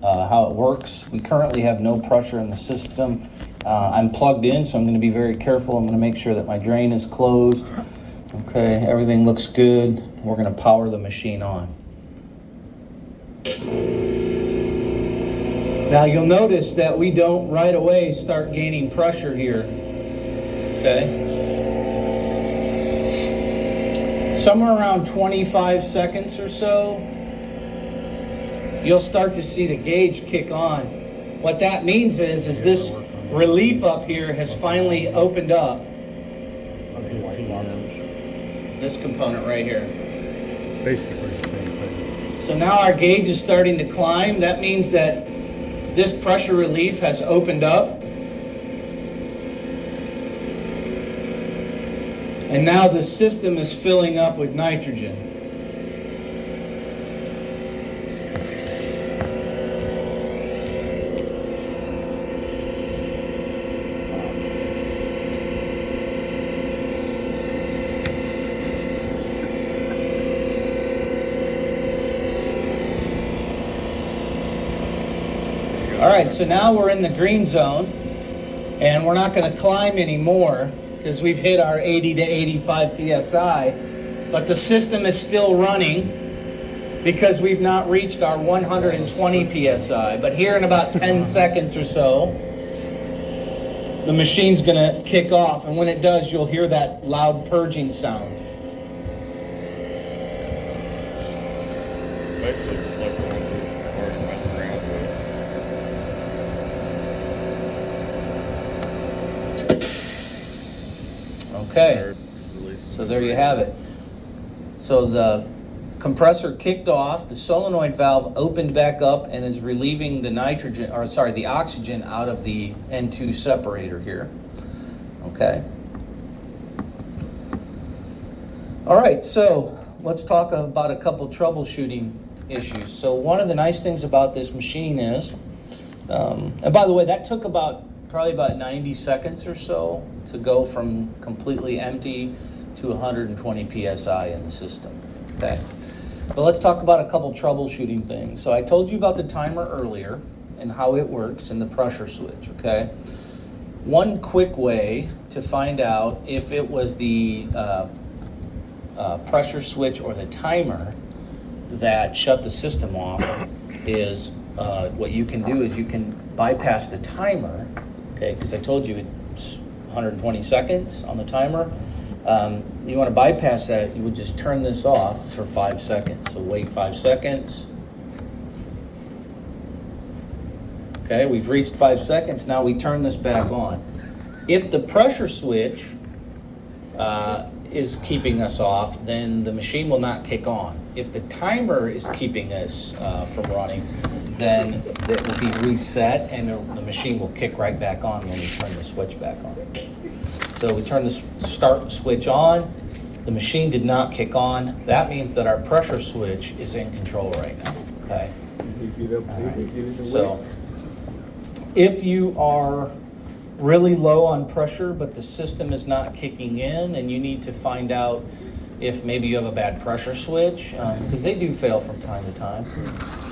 how it works. We currently have no pressure in the system. I'm plugged in, so I'm going to be very careful. I'm going to make sure that my drain is closed. Okay, everything looks good. We're going to power the machine on. Now you'll notice that we don't right away start gaining pressure here. Okay. Somewhere around 25 seconds or so, you'll start to see the gauge kick on. What that means is this relief up here has finally opened up. This component right here. Basically the same thing. So now our gauge is starting to climb. That means that this pressure relief has opened up. And now the system is filling up with nitrogen. All right, so now we're in the green zone, and we're not going to climb anymore because we've hit our 80 to 85 psi, but the system is still running because we've not reached our 120 psi. But here in about 10 seconds or so, the machine's going to kick off, and when it does, you'll hear that loud purging sound. Basically just like the ones we've already messed around with. Okay, so there you have it. So the compressor kicked off, the solenoid valve opened back up and is relieving the nitrogen, or sorry, the oxygen out of the N2 separator here. Okay. All right, so let's talk about a couple troubleshooting issues. So one of the nice things about this machine is, and by the way, that took probably about 90 seconds or so to go from completely empty to 120 psi in the system. Okay. But let's talk about a couple troubleshooting things. So I told you about the timer earlier and how it works and the pressure switch, okay? One quick way to find out if it was the pressure switch or the timer that shut the system off is what you can do is you can bypass the timer, okay? Because I told you it's 120 seconds on the timer. You want to bypass that, you would just turn this off for 5 seconds. So wait 5 seconds. Okay, we've reached 5 seconds. Now we turn this back on. If the pressure switch is keeping us off, then the machine will not kick on. If the timer is keeping us from running, then it will be reset and the machine will kick right back on when we turn the switch back on. So we turn the start switch on, the machine did not kick on. That means that our pressure switch is in control right now, okay? Right. So if you are really low on pressure, but the system is not kicking in and you need to find out if maybe you have a bad pressure switch, because they do fail from time to time.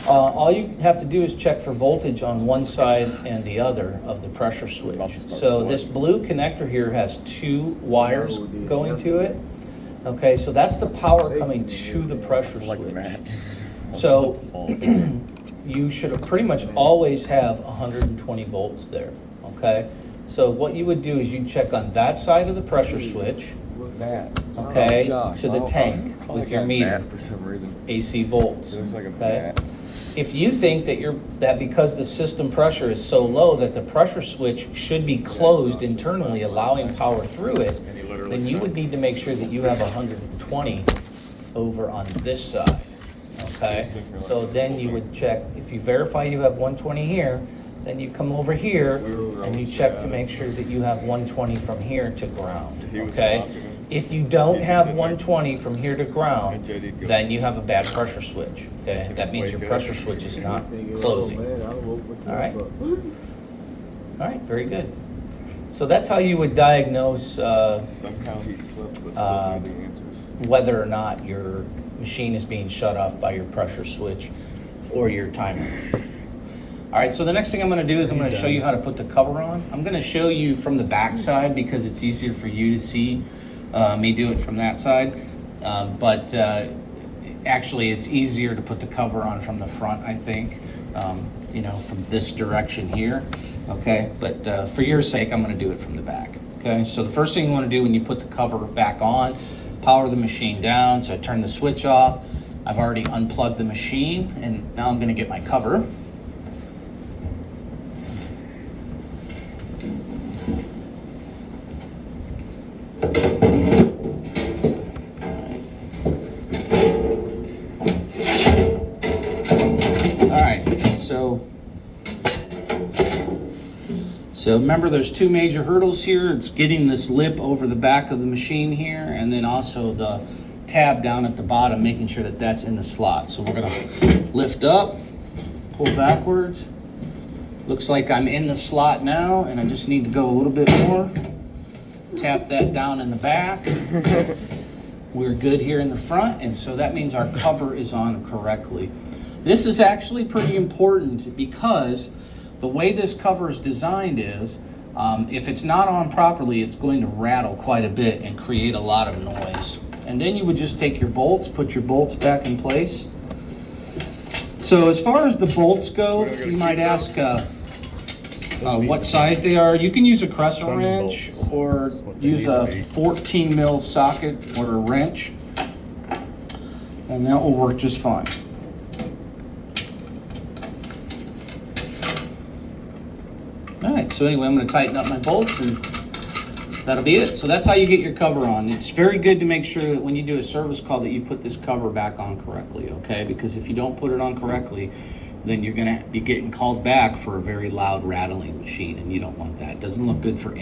All you have to do is check for voltage on one side and the other of the pressure switch. So this blue connector here has 2 wires going to it. Okay, so that's the power coming to the pressure switch. So you should pretty much always have 120 volts there. Okay, so what you would do is you check on that side of the pressure switch, okay, to the tank with your meter, AC volts. Okay. If you think that because the system pressure is so low that the pressure switch should be closed internally, allowing power through it, then you would need to make sure that you have 120 over on this side. Okay, so then you would check, if you verify you have 120 here, then you come over here and you check to make sure that you have 120 from here to ground. Okay, if you don't have 120 from here to ground, then you have a bad pressure switch. Okay, that means your pressure switch is not closing. All right. All right, very good. So that's how you would diagnose whether or not your machine is being shut off by your pressure switch or your timer. All right, so the next thing I'm gonna do is I'm gonna show you how to put the cover on. I'm gonna show you from the back side because it's easier for you to see me do it from that side. But actually it's easier to put the cover on from the front, I think, you know, from this direction here, okay? But for your sake, I'm gonna do it from the back, okay? So the first thing you wanna do when you put the cover back on, power the machine down. So I turn the switch off. I've already unplugged the machine, and now I'm gonna get my cover. So remember, there's two major hurdles here. It's getting this lip over the back of the machine here, and then also the tab down at the bottom, making sure that that's in the slot. So we're gonna lift up, pull backwards. Looks like I'm in the slot now, and I just need to go a little bit more. Tap that down in the back. We're good here in the front, and so that means our cover is on correctly. This is actually pretty important because the way this cover is designed is, if it's not on properly, it's going to rattle quite a bit and create a lot of noise. And then you would just take your bolts, put your bolts back in place. So as far as the bolts go, you might ask what size they are. You can use a crescent wrench or use a 14 mil socket or a wrench, and that will work just fine. All right, so anyway, I'm going to tighten up my bolts, and that'll be it. So that's how you get your cover on. It's very good to make sure that when you do a service call that you put this cover back on correctly, okay? Because if you don't put it on correctly, then you're going to be getting called back for a very loud rattling machine, and you don't want that. It doesn't look good for